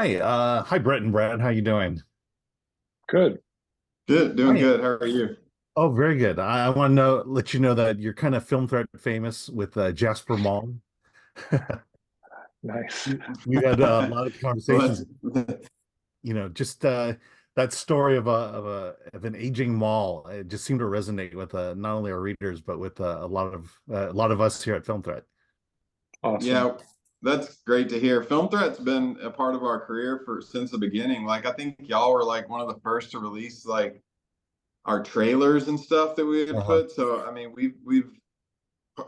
Hi, hi, Brett and Brad. How you doing? Good. Good, doing Hi. good. How are you? Oh, very good. I want to let you know that you're kind of film threat famous with Jasper Mall. Nice. We've had a lot of Well, conversations. Just that story of an aging mall. It just seemed to resonate with not only our readers but with a lot of us here at Film Threat. Awesome. yeah, that's great to hear. Film Threat's been a part of our career for since the beginning. Like I think y'all were like one of the first to release like our trailers and stuff that we had Uh-huh. put. So I mean, we've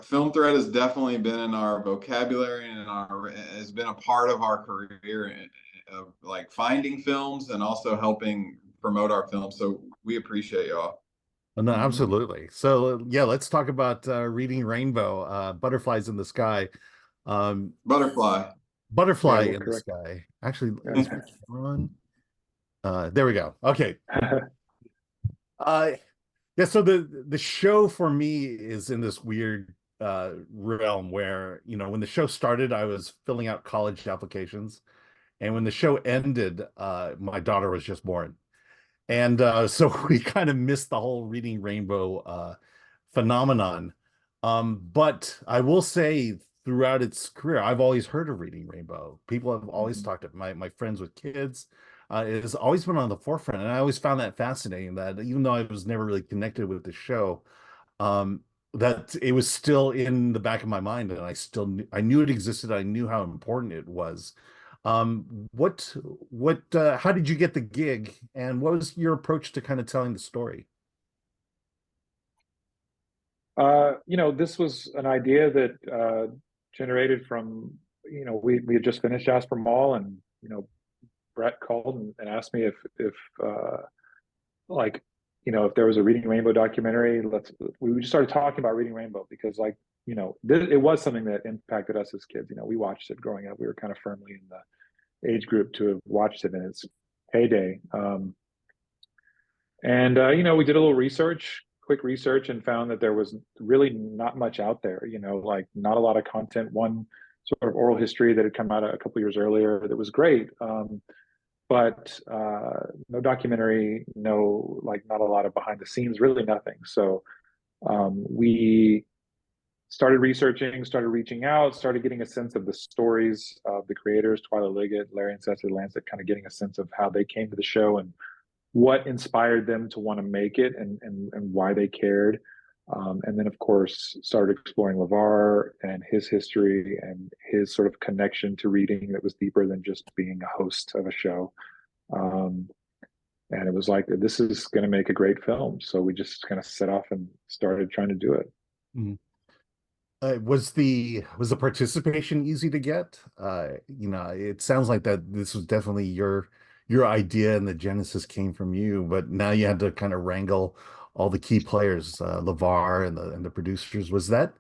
Film Threat has definitely been in our vocabulary and in our has been a part of our career of like finding films and also helping promote our films. So we appreciate y'all. No, Mhm. absolutely. So yeah, let's talk about Reading Rainbow, Butterflies in the Sky. Um, Butterfly. Butterfly Yeah, we're in the correct. Sky. Actually, Yeah. is my camera on? There we go. Okay. Uh, yeah, so the show for me is in this weird realm where, when the show started, I was filling out college applications, and when the show ended, my daughter was just born. And so we kind of missed the whole Reading Rainbow phenomenon. But I will say throughout its career, I've always heard of Reading Rainbow. People have always Mhm. talked to my friends with kids. It has always been on the forefront, and I always found that fascinating. That even though I was never really connected with the show, um, that it was still in the back of my mind, and I knew it existed. I knew how important it was. How did you get the gig, and what was your approach to kind of telling the story? This was an idea that generated from, we had just finished Jasper Mall, and Brett called and asked me if like, if there was a Reading Rainbow documentary. We just started talking about Reading Rainbow because, like, it was something that impacted us as kids. We watched it growing up. We were kind of firmly in the age group to have watched it in its heyday. And we did a little research, quick research, and found that there was really not much out there. Like, not a lot of content. One sort of oral history that had come out a couple years earlier that was great, but no documentary, no, like, not a lot of behind the scenes, really nothing. So we started researching, started reaching out, started getting a sense of the stories of the creators, Twyla Liggett, Larry and Cecily Lancet, kind of getting a sense of how they came to the show and what inspired them to want to make it, and why they cared. And then, of course, started exploring LeVar and his history and his sort of connection to reading that was deeper than just being a host of a show. Um, and it was like, this is going to make a great film. So we just kind of set off and started trying to do it. Mhm. Was the participation easy to get? It sounds like that this was definitely your idea, and the genesis came from you, but now you had to kind of wrangle all the key players, LeVar and the producers. Was that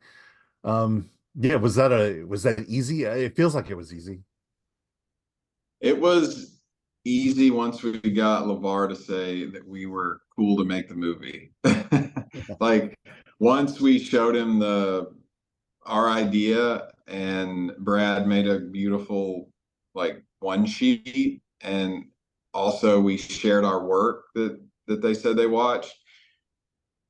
easy? It feels like it was easy. It was easy once we got LeVar to say that we were cool to make the movie. Like once we showed him the our idea and Brad made a beautiful like one sheet, and also we shared our work that they said they watched.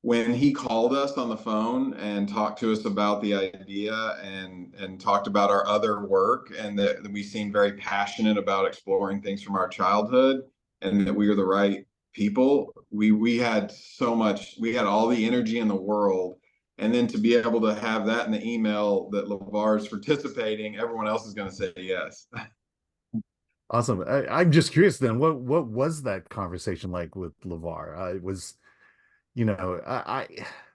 When he called us on the phone and talked to us about the idea and talked about our other work, and that we seemed very passionate about exploring things from our childhood, and that we were the right people, we had so much, we had all the energy in the world. And then to be able to have that in the email that LeVar is participating, everyone else is going to say yes. Awesome. I'm just curious then, what was that conversation like with LeVar?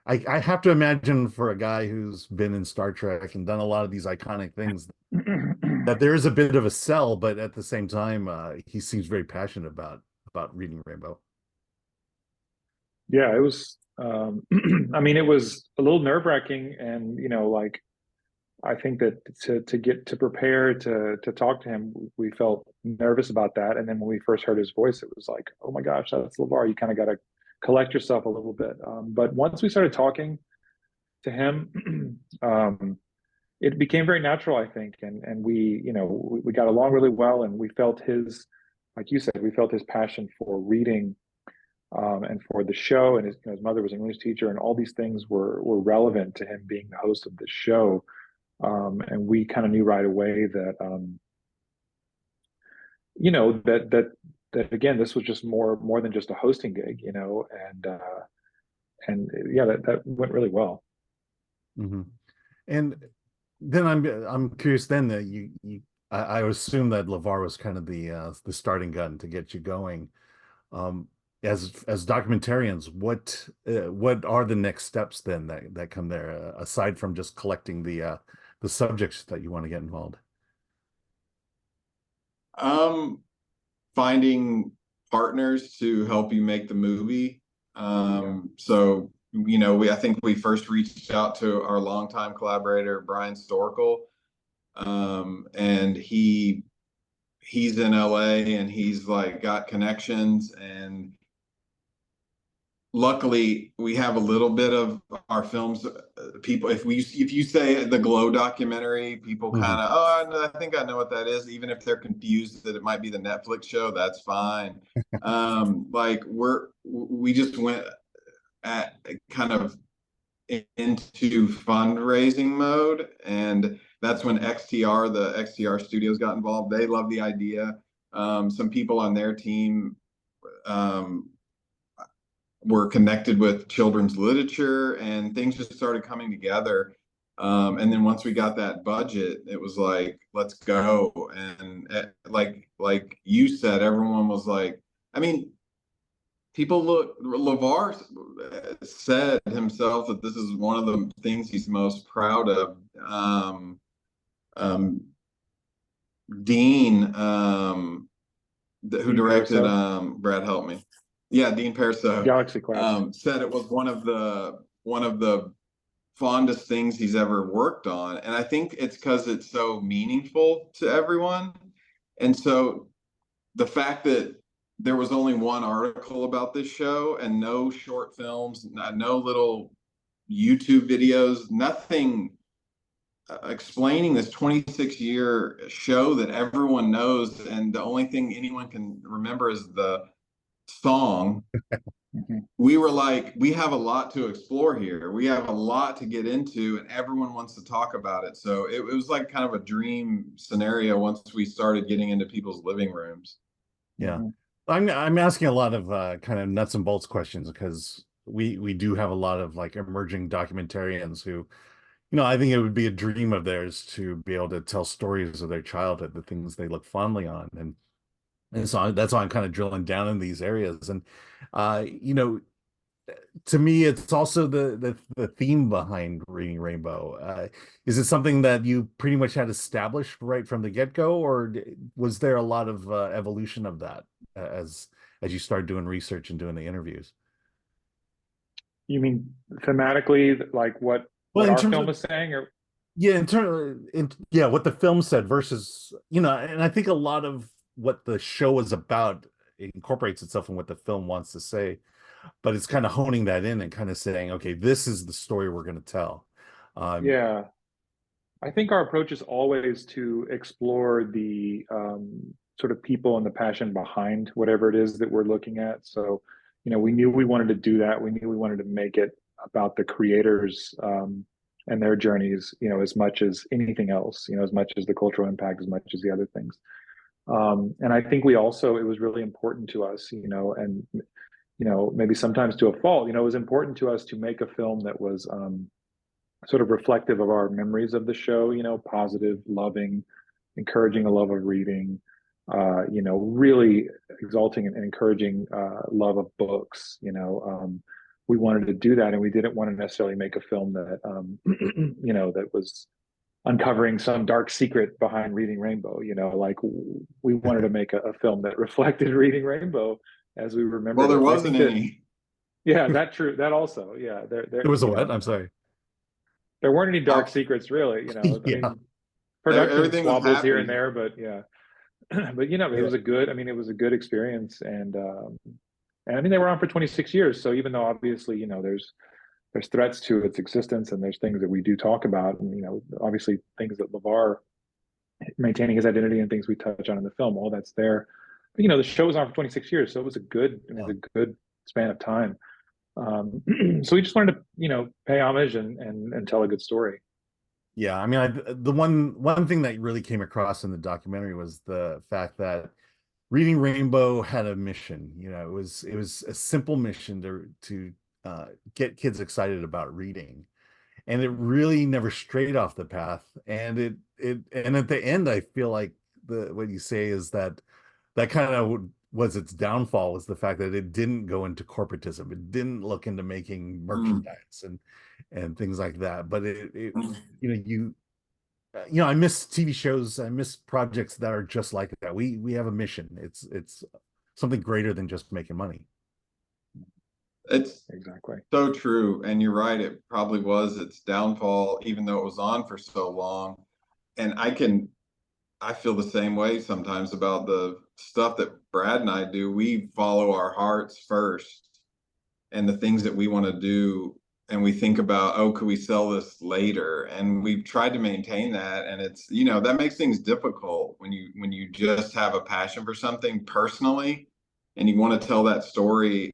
I have to imagine, for a guy who's been in Star Trek and done a lot of these iconic things, that there is a bit of a sell, but at the same time, he seems very passionate about Reading Rainbow. Yeah, it was. I mean, it was a little nerve-wracking, and like, I think that to get to prepare to talk to him, we felt nervous about that. And then when we first heard his voice, it was like, oh my gosh, that's LeVar. You kind of got to collect yourself a little bit. But once we started talking to him, um, it became very natural, I think, and we, we got along really well, and we felt his, like you said, we felt his passion for reading, and for the show, and his mother was an English teacher, and all these things were relevant to him being the host of the show, and we kind of knew right away that, that again, this was just more than just a hosting gig, and yeah, that went really well. Hmm. And then I'm curious then that I would assume that LeVar was kind of the starting gun to get you going. Um, as documentarians, what are the next steps then that come there, aside from just collecting the subjects that you want to get involved? Um, Finding partners to help you make the movie. Yeah. So I think we first reached out to our longtime collaborator Brian Storkel, and he's in LA and he's like got connections, and luckily we have a little bit of our films, people, if you say the Glow documentary, people Hmm. kind of, oh, I think I know what that is, even if they're confused that it might be the Netflix show, that's fine. Like we just went at kind of into fundraising mode, and that's when the XTR studios got involved. They love the idea. Some people on their team um, were connected with children's literature, and things just started coming together. And then once we got that budget, it was like, let's go. And like you said, everyone was like, I mean, people look. LeVar said himself that this is one of the things he's most proud of. Um, Dean, who Dean directed Parisot, Brad, help me. Yeah, Dean Parisot, Galaxy Quest. said it was one of the fondest things he's ever worked on, and I think it's because it's so meaningful to everyone. And so the fact that there was only one article about this show and no short films, no little YouTube videos, nothing explaining this 26-year show that everyone knows, and the only thing anyone can remember is the song. Mm-hmm. We were like, we have a lot to explore here. We have a lot to get into, and everyone wants to talk about it. So it was like kind of a dream scenario once we started getting into people's living rooms. Yeah. Mm-hmm. I'm asking a lot of kind of nuts and bolts questions because we do have a lot of like emerging documentarians who, I think it would be a dream of theirs to be able to tell stories of their childhood, the things they look fondly on. And so that's why I'm kind of drilling down in these areas. And uh, you know, to me, it's also the theme behind Reading Rainbow. Is it something that you pretty much had established right from the get-go, or was there a lot of evolution of that as you started doing research and doing the interviews? You mean thematically, like Well, what in our terms film of is saying, or yeah, yeah, what the film said versus, and I think a lot of what the show is about incorporates itself in what the film wants to say, but it's kind of honing that in and kind of saying, okay, this is the story we're going to tell. Um, yeah, I think our approach is always to explore the, sort of people and the passion behind whatever it is that we're looking at. So, we knew we wanted to do that. We knew we wanted to make it about the creators, and their journeys, as much as anything else, as much as the cultural impact, as much as the other things. And I think it was really important to us, and, maybe sometimes to a fault, it was important to us to make a film that was, sort of reflective of our memories of the show, positive, loving, encouraging a love of reading, really exalting and encouraging, love of books. We wanted to do that, and we didn't want to necessarily make a film that, that was uncovering some dark secret behind Reading Rainbow. Like we wanted to make a film that reflected Reading Rainbow as we Well, remembered there it. And I wasn't think that, any. yeah, that true. That also, yeah, it was a what? I'm sorry. there weren't any dark How, secrets really. I Yeah. mean, production everything was squabbles here and happy. there, but yeah, but it Yeah. was a good. I mean, it was a good experience, and I mean, they were on for 26 years. So even though obviously, there's there's threats to its existence, and there's things that we do talk about, and obviously things that LeVar maintaining his identity and things we touch on in the film, all that's there. But the show was on for 26 years, so it was a good, span of time. So we just wanted to, pay homage and tell a good story. Yeah, I mean, the one thing that really came across in the documentary was the fact that Reading Rainbow had a mission. It was a simple mission to get kids excited about reading, and it really never strayed off the path. And at the end, I feel like what you say is that kind of was its downfall, was the fact that it didn't go into corporatism. It didn't look into making merchandise and things like that. But I miss TV shows. I miss projects that are just like that. We have a mission. It's something greater than just making money. It's Exactly so true. And you're right. It probably was its downfall, even though it was on for so long. And I feel the same way sometimes about the stuff that Brad and I do. We follow our hearts first and the things that we want to do. And we think about, oh, could we sell this later? And we've tried to maintain that. And it's, that makes things difficult when you just have a passion for something personally and you want to tell that story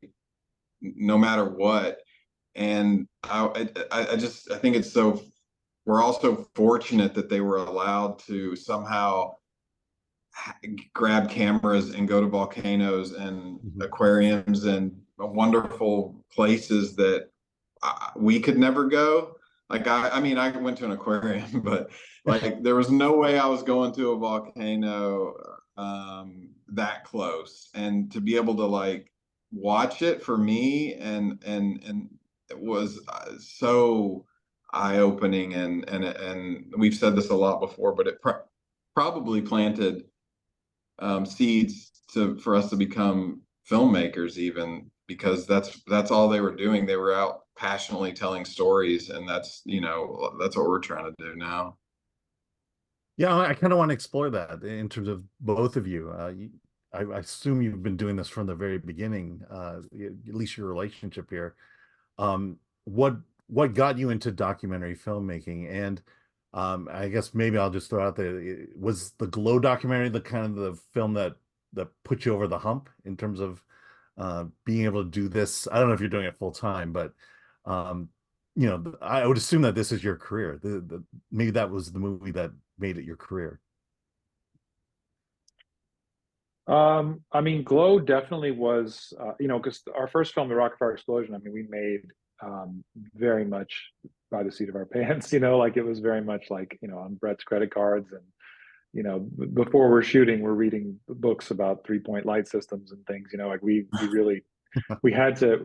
no matter what. And I think it's so, we're also fortunate that they were allowed to somehow grab cameras and go to volcanoes and aquariums and wonderful places that we could never go. Like, I mean, I went to an aquarium, but like there was no way I was going to a volcano that close. And to be able to like watch it for me, and it was so eye-opening, and we've said this a lot before, but it probably planted seeds for us to become filmmakers, even because that's all they were doing. They were out passionately telling stories, and that's what we're trying to do now. Yeah, I kind of want to explore that in terms of both of you. I assume you've been doing this from the very beginning, at least your relationship here. What got you into documentary filmmaking? And I guess maybe I'll just throw out there, was the Glow documentary the kind of the film that put you over the hump in terms of being able to do this? I don't know if you're doing it full time, but I would assume that this is your career. Maybe that was the movie that made it your career. I mean, Glow definitely was, because our first film, The Rocket Fire Explosion, I mean, we made very much by the seat of our pants, like it was very much like, on Brett's credit cards. And, before we're shooting, we're reading books about 3-point light systems and things, like we really, we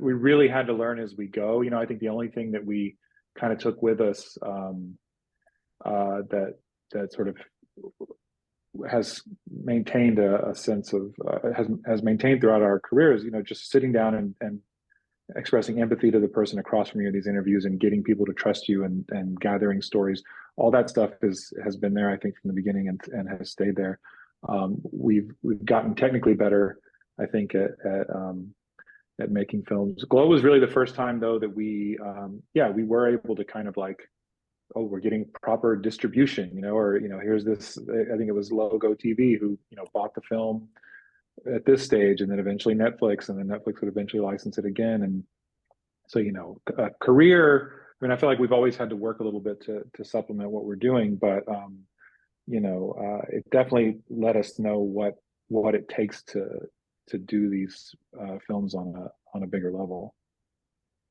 really had to learn as we go. I think the only thing that we kind of took with us that sort of has maintained a sense of has maintained throughout our careers, just sitting down and expressing empathy to the person across from you in these interviews and getting people to trust you and gathering stories. All that stuff has been there, I think, from the beginning and has stayed there. We've gotten technically better, I think, at making films. Glow was really the first time, though, that we were able to kind of like, oh, we're getting proper distribution, or, here's this, I think it was Logo TV who, bought the film at this stage, and then eventually Netflix, and then Netflix would eventually license it again. And so, a career, I mean, I feel like we've always had to work a little bit to supplement what we're doing, but, it definitely let us know what it takes to do these films on a bigger level.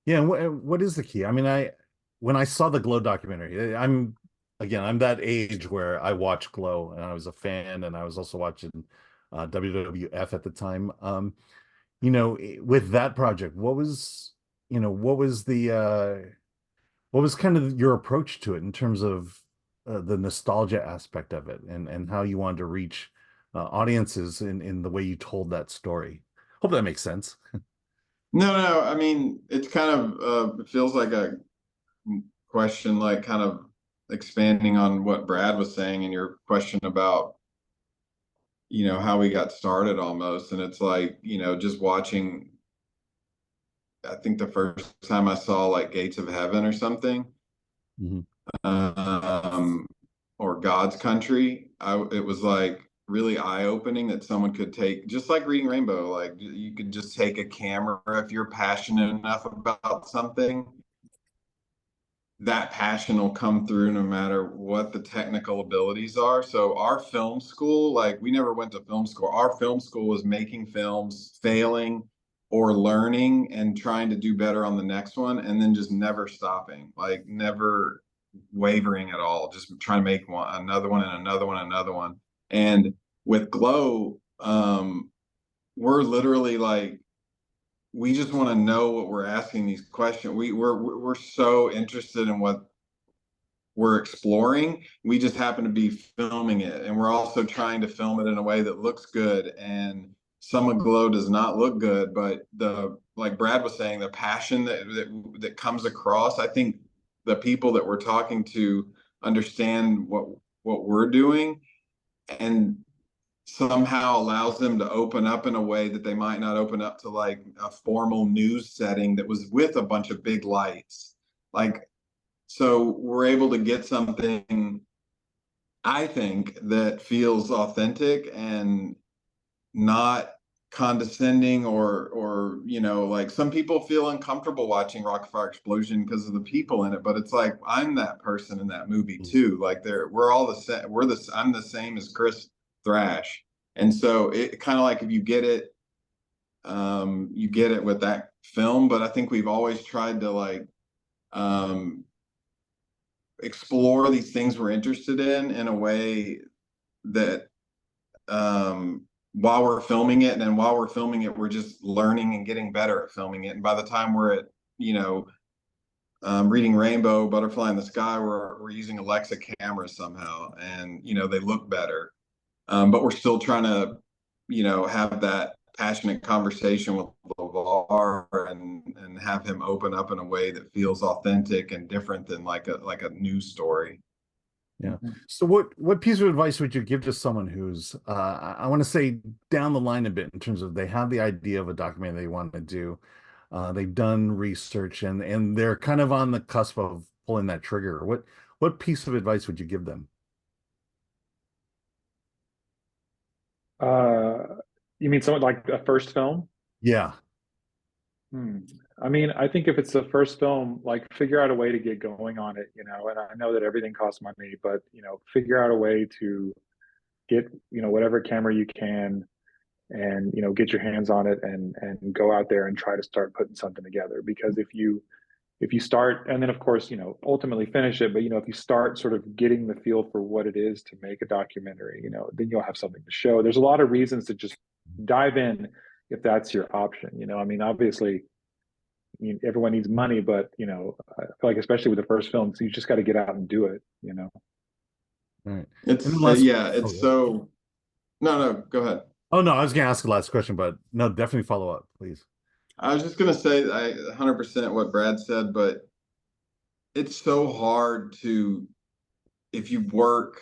Yeah, and what is the key? I mean, when I saw the Glow documentary, I'm that age where I watched Glow and I was a fan, and I was also watching WWF at the time. With that project, what was kind of your approach to it in terms of the nostalgia aspect of it, and how you wanted to reach audiences in the way you told that story? Hope that makes sense. No, I mean, it's kind of it feels like a question, like kind of expanding on what Brad was saying in your question about how we got started almost. And it's like, just watching I think the first time I saw like Gates of Heaven or something, Mhm. um, or God's Country, it was like really eye-opening that someone could take, just like Reading Rainbow, like you could just take a camera if you're passionate enough about something. That passion will come through no matter what the technical abilities are. So our film school, like we never went to film school. Our film school was making films, failing or learning and trying to do better on the next one, and then just never stopping, like never wavering at all, just trying to make one, another one and another one, and another one. And with Glow, we're literally like, we just want to know what we're asking these questions. We're so interested in what we're exploring. We just happen to be filming it, and we're also trying to film it in a way that looks good. And some of Glow does not look good, but the, like Brad was saying, the passion that comes across. I think the people that we're talking to understand what we're doing, and somehow allows them to open up in a way that they might not open up to like a formal news setting that was with a bunch of big lights. Like, so we're able to get something, I think, that feels authentic and not condescending, or like some people feel uncomfortable watching Rockfire Explosion because of the people in it, but it's like I'm that person in that movie too. Like we're all the same. I'm the same as Chris Thrash, and so it kind of like, if you get it with that film. But I think we've always tried to like um explore these things we're interested in a way that, while we're filming it, and then while we're filming it, we're just learning and getting better at filming it. And by the time we're at, you know, Reading Rainbow, Butterfly in the Sky, we're using Alexa cameras somehow, and they look better. But we're still trying to, have that passionate conversation with LeVar, and have him open up in a way that feels authentic and different than like a news story. Yeah. So what piece of advice would you give to someone who's I want to say down the line a bit, in terms of they have the idea of a documentary they want to do, they've done research, and they're kind of on the cusp of pulling that trigger. What piece of advice would you give them? Uh, you mean something like a first film? Yeah. Hmm. I mean, I think if it's the first film, like figure out a way to get going on it, and I know that everything costs money, but figure out a way to get, whatever camera you can, and get your hands on it, and go out there and try to start putting something together. Because if you start, and then of course, ultimately finish it, but if you start sort of getting the feel for what it is to make a documentary, then you'll have something to show. There's a lot of reasons to just dive in if that's your option. I mean, obviously, everyone needs money, but I feel like especially with the first film, so you just got to get out and do it. All right. And then It's last, yeah, oh, it's so no, go ahead. oh no, I was gonna ask the last question, but no, definitely follow up, please. I was just gonna say, I 100% what Brad said, but it's so hard to, if you work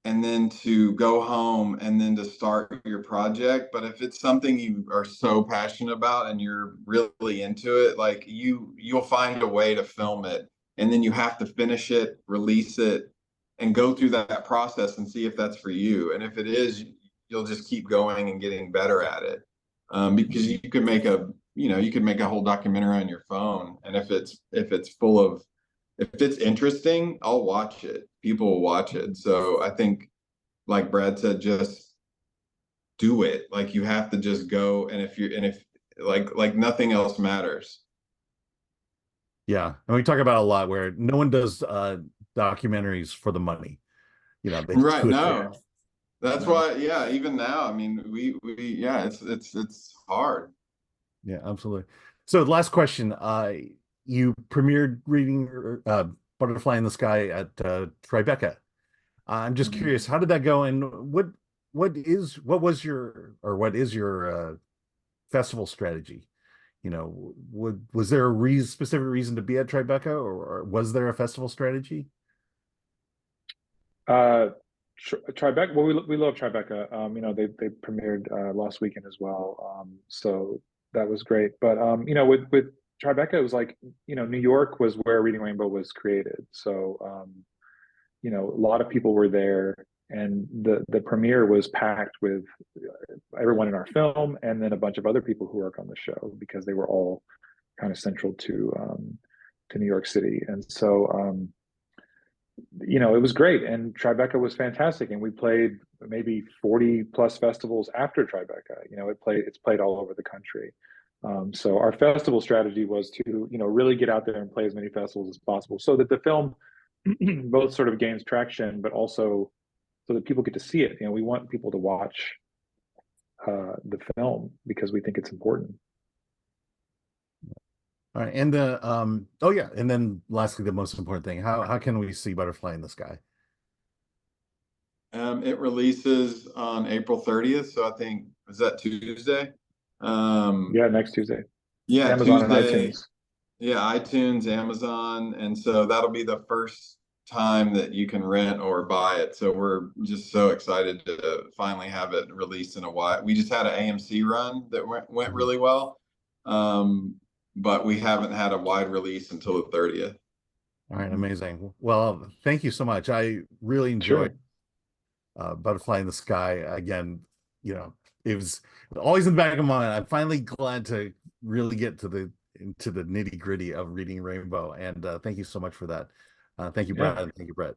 and then to go home and then to start your project. But if it's something you are so passionate about and you're really into it, like you'll find a way to film it, and then you have to finish it, release it, and go through that process and see if that's for you. And if it is, you'll just keep going and getting better at it. Because you could make a whole documentary on your phone, and if it's full of, if it's interesting, I'll watch it. People will watch it. So I think, like Brad said, just do it. Like you have to just go, and if like nothing else matters. Yeah, and we talk about a lot where no one does documentaries for the money. They Right. do it. Yeah. No, that's No. why. Yeah. Even now, I mean, we yeah, it's hard. Yeah, absolutely. So last question. You premiered Reading Butterfly in the Sky at Tribeca. I'm just Mhm. curious, how did that go? And what is your festival strategy? Was there a specific reason to be at Tribeca, or was there a festival strategy? Uh, Tribeca. Well, we love Tribeca. They premiered last weekend as well. So that was great. But you know, with Tribeca, it was like, you know, New York was where Reading Rainbow was created. So you know, a lot of people were there, and the premiere was packed with everyone in our film, and then a bunch of other people who work on the show, because they were all kind of central to New York City. And so you know, it was great, and Tribeca was fantastic, and we played maybe 40 plus festivals after Tribeca. You know, it's played all over the country. So our festival strategy was to, you know, really get out there and play as many festivals as possible, so that the film both sort of gains traction, but also so that people get to see it. You know, we want people to watch the film because we think it's important. All right, and the oh yeah, and then lastly, the most important thing: how can we see Butterfly in the Sky? It releases on April 30th, so I think, is that Tuesday? Yeah, next Tuesday. Yeah, Amazon and Tuesday. iTunes. Yeah, iTunes, Amazon, and so that'll be the first time that you can rent or buy it. So we're just so excited to finally have it released in a while. We just had an AMC run that went really well, but we haven't had a wide release until the 30th. All right, amazing. Well, thank you so much. I really enjoyed Butterfly in the Sky. Again, you know, it was always in the back of my mind. I'm finally glad to really get to the into the nitty gritty of Reading Rainbow, and thank you so much for that. Thank you, Brad, Yeah. and thank you, Brett.